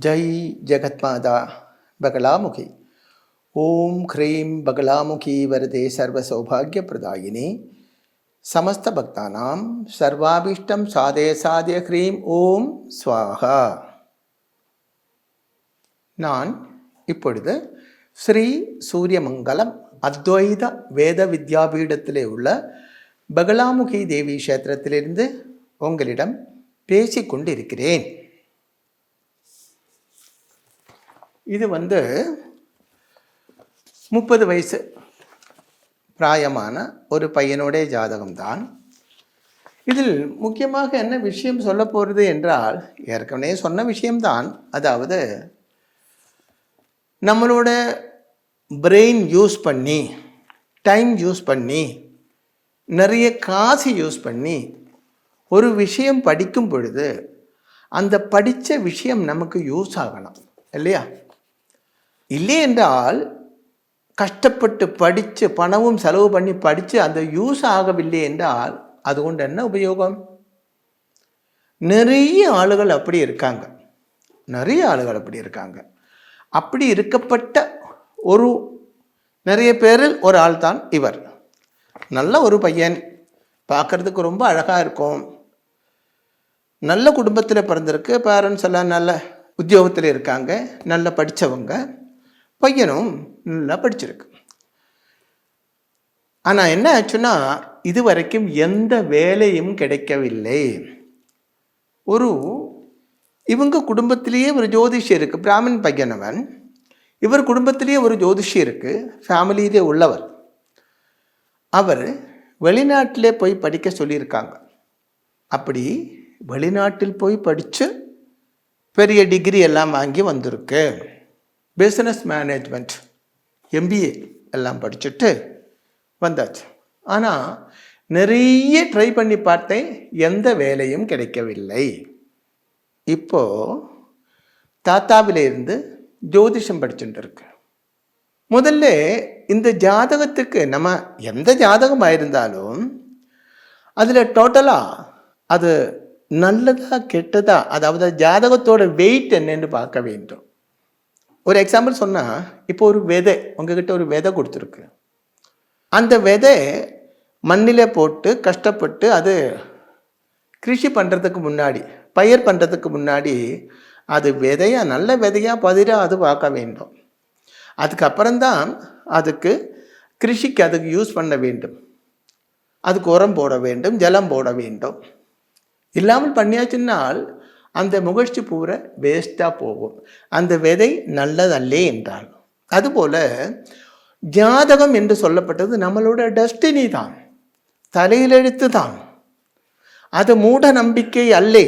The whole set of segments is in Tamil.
ஜெய் ஜெகத்மாதா பகலாமுகி. ஓம் க்ரீம் பகலாமுகி வரதே சர்வ சௌபாகிய பிரதாயினி சமஸ்த பக்தானாம் சர்வாபிஷ்டம் சாதே சாதே க்ரீம் ஓம் ஸ்வாகா. நான் இப்பொழுது ஸ்ரீ சூரியமங்கலம் அத்வைத வேத வித்யாபீடத்திலே உள்ள பகலாமுகி தேவி கஷேத்திரத்திலிருந்து உங்களிடம் பேசிக்கொண்டிருக்கிறேன். இது 30 வயசு பிராயமான ஒரு பையனுடைய ஜாதகம்தான். இதில் முக்கியமாக என்ன விஷயம் சொல்ல போகிறது என்றால், ஏற்கனவே சொன்ன விஷயம்தான். அதாவது நம்மளோட பிரெயின் யூஸ் பண்ணி, டைம் யூஸ் பண்ணி, நிறைய காசு யூஸ் பண்ணி ஒரு விஷயம் படிக்கும் பொழுது அந்த படித்த விஷயம் நமக்கு யூஸ் ஆகணும் இல்லையா? இல்லை என்றால் கஷ்டப்பட்டு படித்து பணமும் செலவு பண்ணி படித்து அந்த யூஸ் ஆகவில்லை என்றால் அது கொண்டு என்ன உபயோகம்? நிறைய ஆளுகள் அப்படி இருக்காங்க. அப்படி இருக்கப்பட்ட ஒரு நிறைய பேரில் ஒரு ஆள் தான் இவர். நல்ல ஒரு பையன், பார்க்குறதுக்கு ரொம்ப அழகாக இருக்கும், நல்ல குடும்பத்தில் பிறந்திருக்கு, பேரண்ட்ஸ் எல்லாம் நல்ல உத்தியோகத்தில் இருக்காங்க, நல்லா படித்தவங்க, பையனும் நல்லா படிச்சிருக்கு. ஆனால் என்ன ஆச்சுன்னா, இது வரைக்கும் எந்த வேலையும் கிடைக்கவில்லை. இவங்க குடும்பத்திலேயே ஒரு ஜோதிஷி இருக்குது, பிராமணன் பையனவன். இவர் குடும்பத்திலேயே ஒரு ஜோதிஷி இருக்குது, ஃபேமிலியிலே உள்ளவர். அவர் வெளிநாட்டிலே போய் படிக்க சொல்லியிருக்காங்க. அப்படி வெளிநாட்டில் போய் படித்து பெரிய டிகிரி எல்லாம் வாங்கி வந்திருக்கு. பிஸ்னஸ் மேனேஜ்மெண்ட் MBA எல்லாம் படிச்சுட்டு வந்தாச்சு. ஆனால் நிறைய ட்ரை பண்ணி பார்த்தேன், எந்த வேலையும் கிடைக்கவில்லை. இப்போது தாத்தாவிலேருந்து ஜோதிஷம் படிச்சுட்டு இருக்கு. முதல்ல இந்த ஜாதகத்துக்கு நம்ம எந்த ஜாதகமாக இருந்தாலும் அதில் டோட்டலாக அது நல்லதா கெட்டதா, அதாவது ஜாதகத்தோட வெயிட் என்னன்னு பார்க்க வேண்டும். ஒரு எக்ஸாம்பிள் சொன்னால், இப்போ ஒரு விதை, உங்ககிட்ட ஒரு விதை கொடுத்துருக்கு. அந்த விதை மண்ணில் போட்டு கஷ்டப்பட்டு அது கிருஷி பண்ணுறதுக்கு முன்னாடி, பயிர் பண்ணுறதுக்கு முன்னாடி அது விதையா, நல்ல விதையா பதிரா அது பார்க்க வேண்டும். அதுக்கப்புறம்தான் அதுக்கு கிருஷிக்கு அதுக்கு யூஸ் பண்ண வேண்டும். அதுக்கு உரம் போட வேண்டும், ஜலம் போட வேண்டும். இல்லாமல் பண்ணியாச்சுன்னால் அந்த முகழ்ச்சி பூரா வேஸ்ட்டாக போகும், அந்த விதை நல்லதல்லே என்றால். அதுபோல் ஜாதகம் என்று சொல்லப்பட்டது நம்மளோட டெஸ்டினி தான், தலையிலெழுத்து தான். அது மூட நம்பிக்கை அல்லே,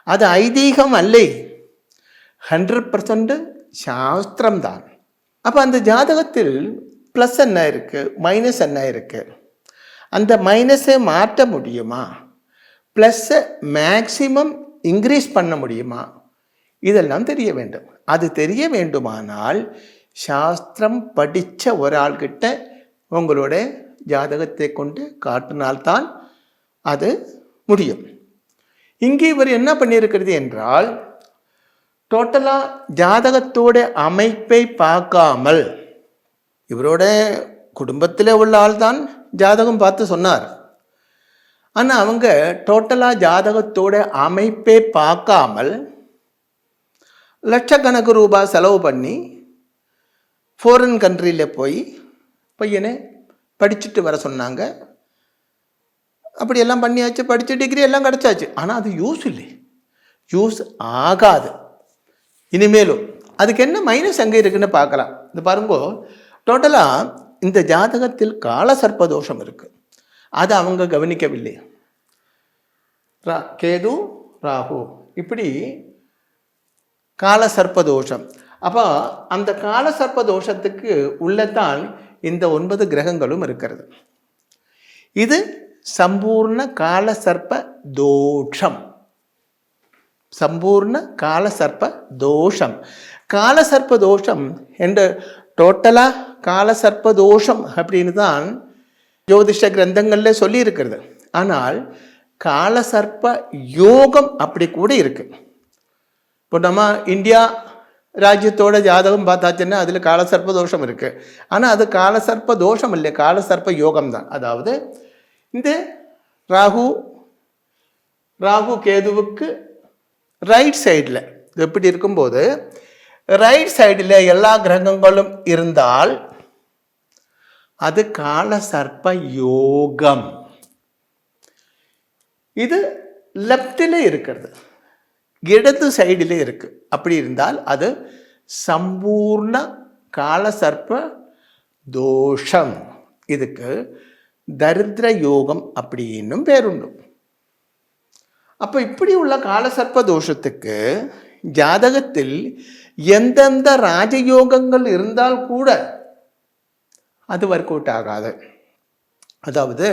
அது ஐதீகம் அல்லே, 100% சாஸ்திரம்தான். அப்போ அந்த ஜாதகத்தில் ப்ளஸ் என்ன இருக்குது, மைனஸ் என்ன இருக்குது, அந்த மைனஸை மாற்ற முடியுமா, ப்ளஸ்ஸை மேக்சிமம் இன்க்ரீஸ் பண்ண முடியுமா, இதெல்லாம் தெரிய வேண்டும். அது தெரிய வேண்டுமானால் சாஸ்திரம் படித்த ஒரு ஆள்கிட்ட உங்களோட ஜாதகத்தை கொண்டு காட்டினால்தான் அது முடியும். இங்கே இவர் என்ன பண்ணியிருக்கிறது என்றால், டோட்டலாக ஜாதகத்தோட அமைப்பை பார்க்காமல், இவரோட குடும்பத்தில் உள்ள ஆள் தான் ஜாதகம் பார்த்து சொன்னார். ஆனால் அவங்க டோட்டலாக ஜாதகத்தோட அமைப்பே பார்க்காமல் லட்சக்கணக்கு ரூபாய் செலவு பண்ணி ஃபாரின் கண்ட்ரியில் போய் பையனை படிச்சுட்டு வர சொன்னாங்க. அப்படியெல்லாம் பண்ணியாச்சு, படித்து டிகிரி எல்லாம் கிடச்சாச்சு. ஆனால் அது யூஸ் இல்லை, யூஸ் ஆகாது இனிமேலும். அதுக்கு என்ன மைனஸ் எங்கே இருக்குன்னு பார்க்கலாம். இது பாருங்கோ, டோட்டலாக இந்த ஜாதகத்தில் காலசர்ப்பதோஷம் இருக்குது, அதை அவங்க கவனிக்கவில்லை. கேது ராகு இப்படி காலசர்ப்பதோஷம். அப்போ அந்த காலசர்ப்பதோஷத்துக்கு உள்ளதான் இந்த 9 கிரகங்களும் இருக்கிறது. இது சம்பூர்ண காலசர்ப்ப தோஷம். சம்பூர்ண காலசர்ப்ப தோஷம். காலசர்ப்ப தோஷம் என்ற டோட்டலாக காலசர்ப்ப தோஷம் அப்படின்னு தான் ஜோதிஷ கிரந்தங்களில் சொல்லி இருக்கிறது. ஆனால் காலசர்ப்ப யோகம் அப்படி கூட இருக்கு. இப்போ நம்ம இந்தியா ராஜ்யத்தோட ஜாதகம் பார்த்தாச்சுன்னா அதில் காலசர்ப்ப தோஷம் இருக்குது. ஆனால் அது காலசர்ப்ப தோஷம் இல்லை, காலசர்ப்ப யோகம் தான். அதாவது இந்த ராகு கேதுவுக்கு ரைட் சைடில் எப்படி இருக்கும்போது ரைட் சைடில் எல்லா கிரகங்களும் இருந்தால் அது காலசர்ப்ப யோகம். இது லெப்டில் இருக்கிறது, இடது சைடில் இருக்கு. அப்படி இருந்தால் அது சம்பூர்ண காலசர்ப்ப தோஷம். இதுக்கு தரித்திர யோகம் அப்படின்னும் பேருண்டு. அப்போ இப்படி உள்ள காலசர்ப்ப தோஷத்துக்கு ஜாதகத்தில் எந்தெந்த ராஜயோகங்கள் இருந்தால் கூட அது ஒர்க் அவுட் ஆகாது. அதாவது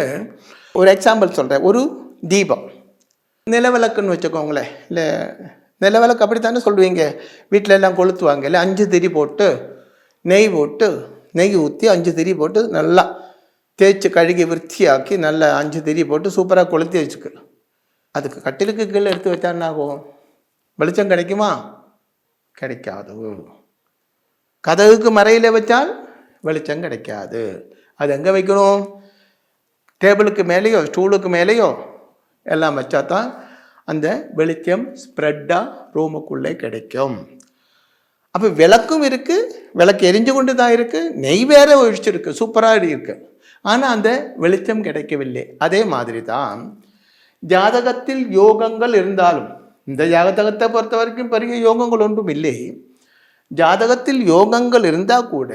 ஒரு எக்ஸாம்பிள் சொல்கிறேன். ஒரு தீபம் நிலவிளக்குன்னு வச்சுக்கோங்களேன். இல்லை நிலவிளக்கு அப்படித்தானே சொல்லுவீங்க, வீட்டில எல்லாம் கொளுத்துவாங்க. இல்லை 5 திரி போட்டு நெய் ஊற்றி 5 திரி போட்டு நல்லா தேய்ச்சி கழுகி விருத்தியாக்கி நல்லா 5 திரி போட்டு சூப்பராக கொளுத்தி வச்சுக்கு. அதுக்கு கட்டிலுக்கு கீழே எடுத்து வச்சா என்ன ஆகும்? வெளிச்சம் கிடைக்குமா? கிடைக்காது. கதவுக்கு மறையில் வச்சால் வெளிச்சம் கிடைக்காது. அது எங்கே வைக்கணும்? டேபிளுக்கு மேலேயோ ஸ்டூலுக்கு மேலேயோ எல்லாம் வச்சா தான் அந்த வெளிச்சம் ஸ்ப்ரெட்டாக ரூமுக்குள்ளே கிடைக்கும். அப்போ விளக்கும் இருக்குது, விளக்கு எரிஞ்சு கொண்டு தான் இருக்குது, நெய் வேற ஒழிச்சிருக்கு, சூப்பராக இருக்குது. ஆனால் அந்த வெளிச்சம் கிடைக்கவில்லை. அதே மாதிரி தான் ஜாதகத்தில் யோகங்கள் இருந்தாலும், இந்த ஜாதகத்தை பொறுத்த வரைக்கும் பெரிய யோகங்கள் ஒன்றும் இல்லை. ஜாதகத்தில் யோகங்கள் இருந்தால் கூட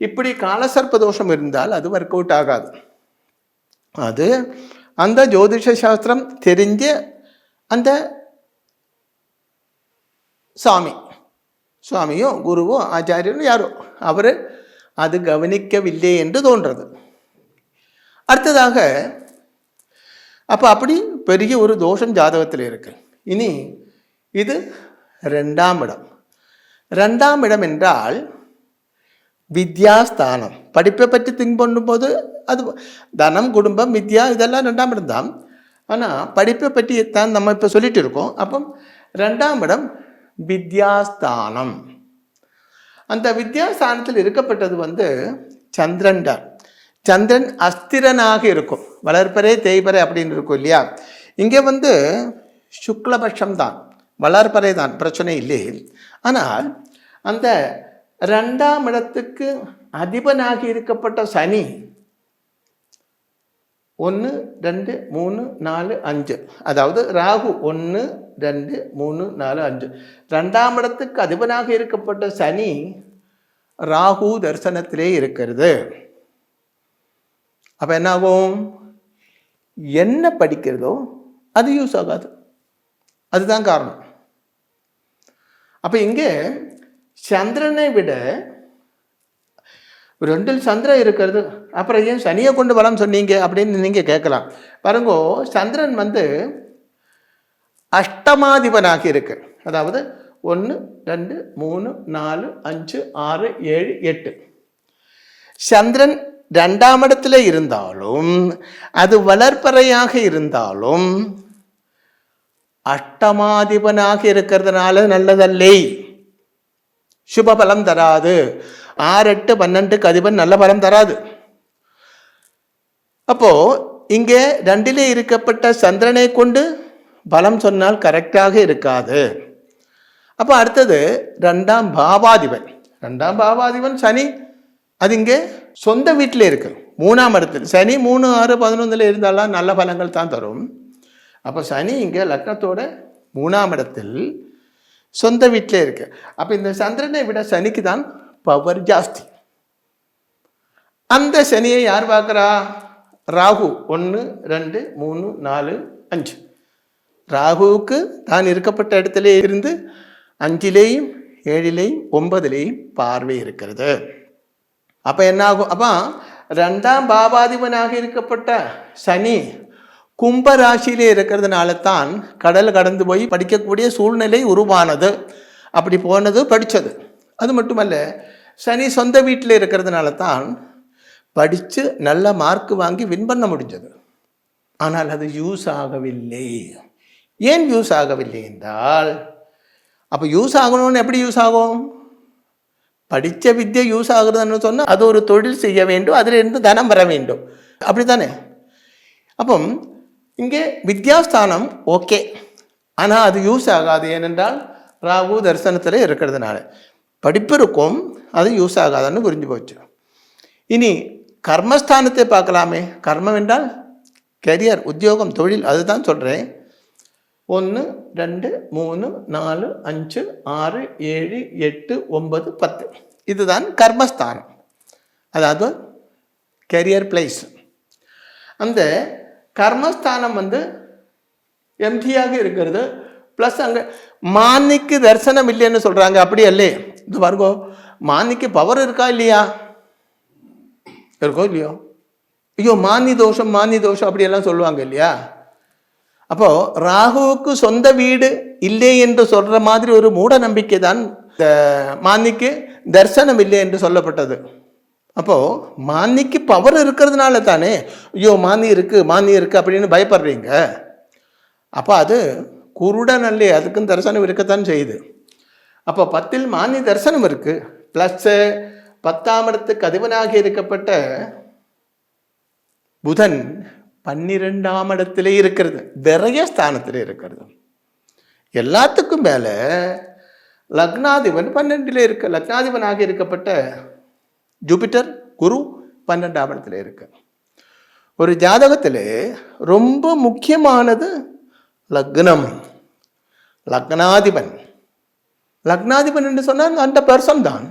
இப்படி காலசர்ப்ப தோஷம் இருந்தால் அது ஒர்க் அவுட் ஆகாது. அது அந்த ஜோதிஷ சாஸ்திரம் தெரிஞ்ச அந்த சுவாமியோ குருவோ ஆச்சாரியனோ யாரோ அவர் அது கவனிக்கவில்லை என்று தோன்றது. அடுத்ததாக அப்போ அப்படி பெரிய ஒரு தோஷம் ஜாதகத்தில் இருக்கு. இனி இது 2ஆம் இடம். 2ஆம் இடம் என்றால் வித்யாஸ்தானம். படிப்பை பற்றி திங்க் பண்ணும்போது அது தனம், குடும்பம், வித்யா இதெல்லாம் 2ஆம் இடம் தான். ஆனால் படிப்பை பற்றி தான் நம்ம இப்போ சொல்லிட்டு இருக்கோம். அப்போ 2ஆம் இடம் வித்யாஸ்தானம். அந்த வித்யாஸ்தானத்தில் இருக்கப்பட்டது சந்திரன் தான். சந்திரன் அஸ்திரனாக இருக்கும், வளர்ப்பரே தேய்பறை அப்படின்னு இருக்கும் இல்லையா. இங்கே சுக்லபட்சம் தான், வளர்ப்பறை தான், பிரச்சனை இல்லை. ஆனால் அந்த 2ஆம் இடத்துக்கு அதிபனாகி இருக்கப்பட்ட சனி 1 2 3 4 5, அதாவது ராகு 1 2 3 4 5, 2ஆம் இடத்துக்கு அதிபனாக இருக்கப்பட்ட சனி ராகு தரிசனத்திலே இருக்கிறது. அப்போ என்னாகும்? என்ன படிக்கிறதோ அது யூஸ் ஆகாது. அதுதான் காரணம். அப்போ இங்கே சந்திரனை விட 2 சந்திரன் இருக்கிறது, அப்புறம் ஏன் சனியை கொண்டு பலம் சொன்னீங்க அப்படின்னு நீங்கள் கேட்கலாம். பாருங்கோ, சந்திரன் அஷ்டமாதிபனாகி இருக்கு. அதாவது 1 2 3 4 5 6 7 8. சந்திரன் 2ஆம் இடத்துல இருந்தாலும் அது வளர்ப்பறையாக இருந்தாலும் அஷ்டமாதிபனாக இருக்கிறதுனால நல்லதல்லை, சுப பலம் தராது. 6 8 12க்கு அதிபன் நல்ல பலம் தராது. அப்போ இங்கே 2லே இருக்கப்பட்ட சந்திரனை கொண்டு பலம் சொன்னால் கரெக்டாக இருக்காது. அப்போ அடுத்தது 2ஆம் பாவாதிபன். 2ஆம் பாவாதிபன் சனி, அது இங்கே சொந்த வீட்டில் இருக்கு, 3ஆம் இடத்தில். சனி 3 6 11 இருந்தாலும் நல்ல பலங்கள் தான் தரும். அப்போ சனி இங்கே லக்னத்தோட 3ஆம் இடத்தில் சொந்த வீட்டிலே இருக்கு. அப்போ இந்த சந்திரனை விட சனிக்கு தான் பவர் ஜாஸ்தி. அந்த சனியை யார் பார்க்குறா? ராகு 1 2 3 4 5. ராகுவுக்கு தான் இருக்கப்பட்ட இடத்துல இருந்து 5லேயும் 7லேயும் 9லேயும் பார்வை இருக்கிறது. அப்போ என்ன ஆகும்? அப்போ 2ஆம் பாவாதிபனாக இருக்கப்பட்ட சனி கும்ப ராசியிலே இருக்கிறதுனால தான் கடல் கடந்து போய் படிக்கக்கூடிய சூழ்நிலை உருவானது. அப்படி போனது, படித்தது. அது மட்டுமல்ல, சனி சொந்த வீட்டில் இருக்கிறதுனால தான் படித்து நல்ல மார்க் வாங்கி வின் பண்ண முடிஞ்சது. ஆனால் அது யூஸ் ஆகவில்லை. ஏன் யூஸ் ஆகவில்லை என்றால் அப்போ யூஸ் ஆகணும்னு எப்படி யூஸ் ஆகும்? படித்த வித்தியை யூஸ் ஆகுறதுன்னு சொன்னால் அது ஒரு தொழில் செய்ய வேண்டும், அதிலிருந்து தனம் வர வேண்டும், அப்படி தானே? அப்போ இங்கே வித்யாஸ்தானம் ஓகே, ஆனால் அது யூஸ் ஆகாது. ஏனென்றால் ராகு தரிசனத்தில் இருக்கிறதுனால படிப்பு இருக்கும், அது யூஸ் ஆகாதுன்னு புரிஞ்சு போச்சு. இனி கர்மஸ்தானத்தை பார்க்கலாமே. கர்மம் என்றால் கெரியர், உத்தியோகம், தொழில், அதுதான் சொல்கிறேன். 1 2 3 4 5 6 7 8 9 10 இதுதான் கர்மஸ்தானம், அதாவது கெரியர் பிளேஸ். அந்த கர்மஸ்தானம் எம்டியாக இருக்கிறது. ப்ளஸ் அங்கே மானிக்கு தரிசனம் இல்லைன்னு சொல்கிறாங்க, அப்படி அல்லே. இது பாருங்கோ, மானிக்கு பவர் இருக்கா இல்லையா? இருக்கோ இல்லையோ? ஐயோ மானி தோஷம் அப்படியெல்லாம் சொல்லுவாங்க இல்லையா? அப்போது ராகுவுக்கு சொந்த வீடு இல்லை என்று சொல்கிற மாதிரி ஒரு மூட நம்பிக்கை தான் மானிக்கு தரிசனம் இல்லை என்று சொல்லப்பட்டது. அப்போது மானிக்கு பவர் இருக்கிறதுனால தானே ஐயோ மானி இருக்குது அப்படின்னு பயப்படுறீங்க. அப்போ அது குருடன் அல்லே, அதுக்கும் தரிசனம் இருக்கத்தான் செய்யுது. அப்போ 10ல் மானி தரிசனம் இருக்குது. ப்ளஸ் 10ஆம் இடத்துக்கு அதிபனாக இருக்கப்பட்ட புதன் 12ஆம் இடத்துல இருக்கிறது, விரய ஸ்தானத்தில் இருக்கிறது. எல்லாத்துக்கும் மேலே லக்னாதிபன் 12ல் இருக்க, லக்னாதிபனாக இருக்கப்பட்ட ஜூபிட்டர் குரு 12ஆம் இடத்துல இருக்கு. ஒரு ஜாதகத்தில் ரொம்ப முக்கியமானது லக்னம், லக்னாதிபன். லக்னாதிபன் என்று சொன்னால் அந்த பர்சன் தான்.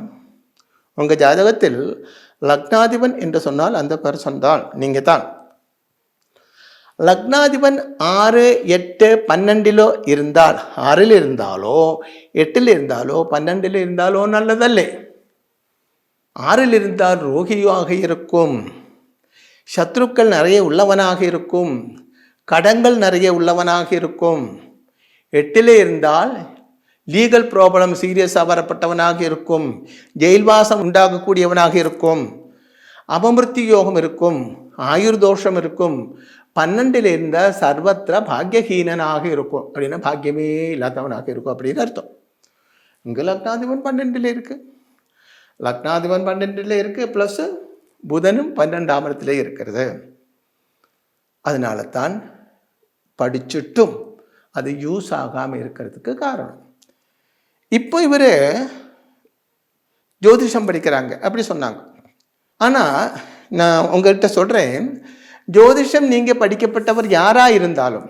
உங்கள் ஜாதகத்தில் லக்னாதிபன் என்று சொன்னால் அந்த பர்சன் தான், நீங்கள் தான். லக்னாதிபன் 6 8 12 இருந்தால், 6ல் இருந்தாலோ 8ல் இருந்தாலோ 12ல் இருந்தாலோ நல்லதல்லே. 6ல் இருந்தால் ரோகியாக இருக்கும், சத்ருக்கள் நிறைய உள்ளவனாக இருக்கும், கடன்கள் நிறைய உள்ளவனாக இருக்கும். 8ல் இருந்தால் லீகல் ப்ராப்ளம் சீரியஸாக வரப்பட்டவனாக இருக்கும், ஜெயில்வாசம் உண்டாகக்கூடியவனாக இருக்கும், அபமிருத்தி யோகம் இருக்கும், ஆயுர் தோஷம் இருக்கும். 12ல் இருந்தால் சர்வத்திர பாக்யஹீனனாக இருக்கும், அப்படின்னா பாக்கியமே இல்லாதவனாக இருக்கும் அப்படின்னு அர்த்தம். இங்கே லக்னாதிபன் 12ல் இருக்குது, லக்னாதிபன் 12ல் இருக்குது, ப்ளஸ் புதனும் 12ஆம் இடத்துல இருக்கிறது. அதனால தான் படிச்சுட்டும் அது யூஸ் ஆகாமல் இருக்கிறதுக்கு காரணம். இப்போ இவர் ஜோதிஷம் படிக்கிறாங்க அப்படி சொன்னாங்க. ஆனால் நான் உங்கள்கிட்ட சொல்கிறேன், ஜோதிஷம் நீங்கள் படிக்கப்பட்டவர் யாராக இருந்தாலும்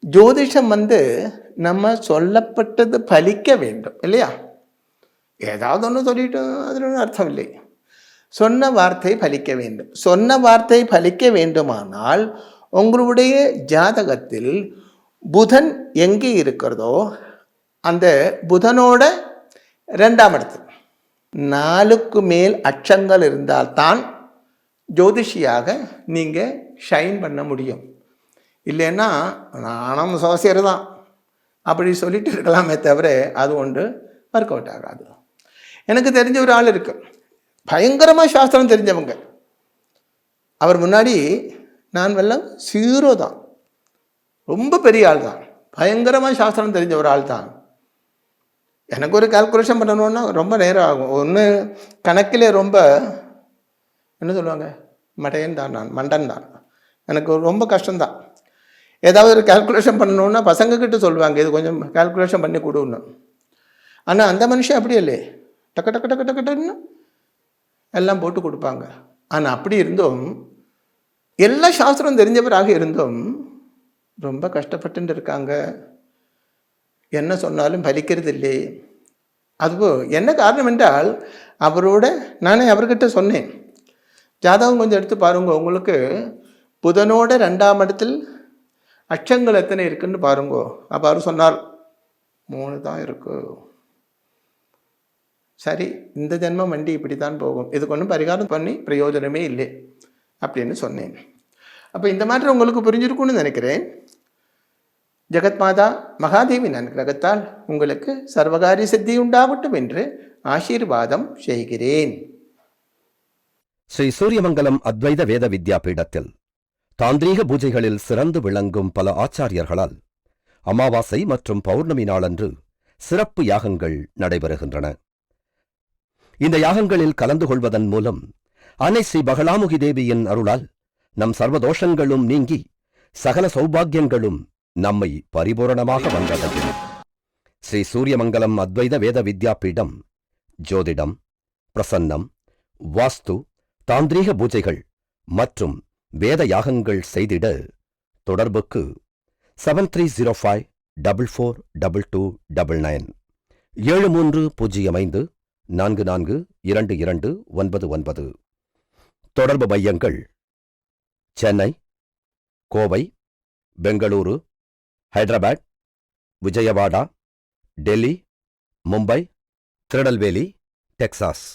ஜோதிஷம் நம்ம சொல்லப்பட்டது பலிக்க வேண்டும் இல்லையா? ஏதாவது ஒன்று சொல்லிட்டு அதில் ஒன்றும் அர்த்தம் இல்லை. சொன்ன வார்த்தை பலிக்க வேண்டும். சொன்ன வார்த்தை பலிக்க வேண்டுமானால் உங்களுடைய ஜாதகத்தில் புதன் எங்கே இருக்கிறதோ அந்த புதனோட 2ஆம் இடத்தில் 4க்கு மேல் அச்சங்கள் இருந்தால்தான் ஜோதிஷியாக நீங்கள் ஷைன் பண்ண முடியும். இல்லைன்னா நானும் சோசியர் தான் அப்படி சொல்லிட்டு இருக்கலாமே தவிர அது ஒன்று ஒர்க் அவுட் ஆகாது. எனக்கு தெரிஞ்ச ஒரு ஆள் இருக்கு, பயங்கரமாக சாஸ்திரம் தெரிஞ்சவங்க. அவர் முன்னாடி நான் வெள்ளம் 0 தான், ரொம்ப பெரிய ஆள் தான், பயங்கரமாக சாஸ்திரம் தெரிஞ்ச ஒரு ஆள் தான். எனக்கு ஒரு கால்குலேஷன் பண்ணணுன்னா ரொம்ப நேரம் ஆகும். ஒன்று கணக்கில் ரொம்ப என்ன சொல்லுவாங்க, மடையன் தான், நான் மண்டன் தான், எனக்கு ரொம்ப கஷ்டம்தான். ஏதாவது ஒரு கால்குலேஷன் பண்ணணுன்னா பசங்கக்கிட்ட சொல்லுவாங்க இது கொஞ்சம் கால்குலேஷன் பண்ணி கொடுன்னு. ஆனால் அந்த மனுஷன் அப்படி இல்லை, டக்கு டக்கு டக்கு டக்கு டக்குன்னு எல்லாம் போட்டு கொடுப்பாங்க. ஆனால் அப்படி இருந்தும் எல்லா சாஸ்திரம் தெரிஞ்சவராக இருந்தும் ரொம்ப கஷ்டப்பட்டு இருக்காங்க. என்ன சொன்னாலும் பலிக்கிறது இல்லை. அதுபோ என்ன காரணம் என்றால் அவரோட நானே அவர்கிட்ட சொன்னேன், ஜாதகம் கொஞ்சம் எடுத்து பாருங்க, உங்களுக்கு புதனோட 2ஆம் இடத்தில் அச்சங்கள் எத்தனை இருக்குன்னு பாருங்கோ. அப்போ அவர் சொன்னார் 3 தான் இருக்கு. சரி, இந்த ஜென்மம் வண்டி இப்படி தான் போகும், இதுக்கு ஒன்றும் பரிகாரம் பண்ணி பிரயோஜனமே இல்லை அப்படின்னு சொன்னேன். அப்போ இந்த மாதிரி உங்களுக்கு புரிஞ்சிருக்கும்னு நினைக்கிறேன். ஜெகத்மாதா மகாதேவின் அனுகிரகத்தால் உங்களுக்கு சர்வகாரிய சித்தி உண்டாகட்டும் என்று ஆசீர்வாதம் செய்கிறேன். ஸ்ரீ சூரியமங்கலம் அத்வைத வேத வித்யாபீடத்தில் தாந்திரீக பூஜைகளில் சிறந்து விளங்கும் பல ஆச்சாரியர்களால் அமாவாசை மற்றும் பௌர்ணமி நாளன்று சிறப்பு யாகங்கள் நடைபெறுகின்றன. இந்த யாகங்களில் கலந்து கொள்வதன் மூலம் அன்னை ஸ்ரீ பகலாமுகி தேவியின் அருளால் நம் சர்வதோஷங்களும் நீங்கி சகல சௌபாகியங்களும் நம்மை பரிபூரணமாக வந்தடையும். ஸ்ரீ சூரியமங்கலம் அத்வைத வேத வித்யாபீடம் ஜோதிடம், பிரசன்னம், வாஸ்து, தாந்திரீக பூஜைகள் மற்றும் வேத யாகங்கள் செய்திட தொடர்புக்கு 7305442299 7305442299. தொடர்பு மையங்கள் சென்னை, கோவை, பெங்களூரு, ஹைதராபாத், விஜயவாடா, டெல்லி, மும்பை, திருநெல்வேலி, டெக்சாஸ்.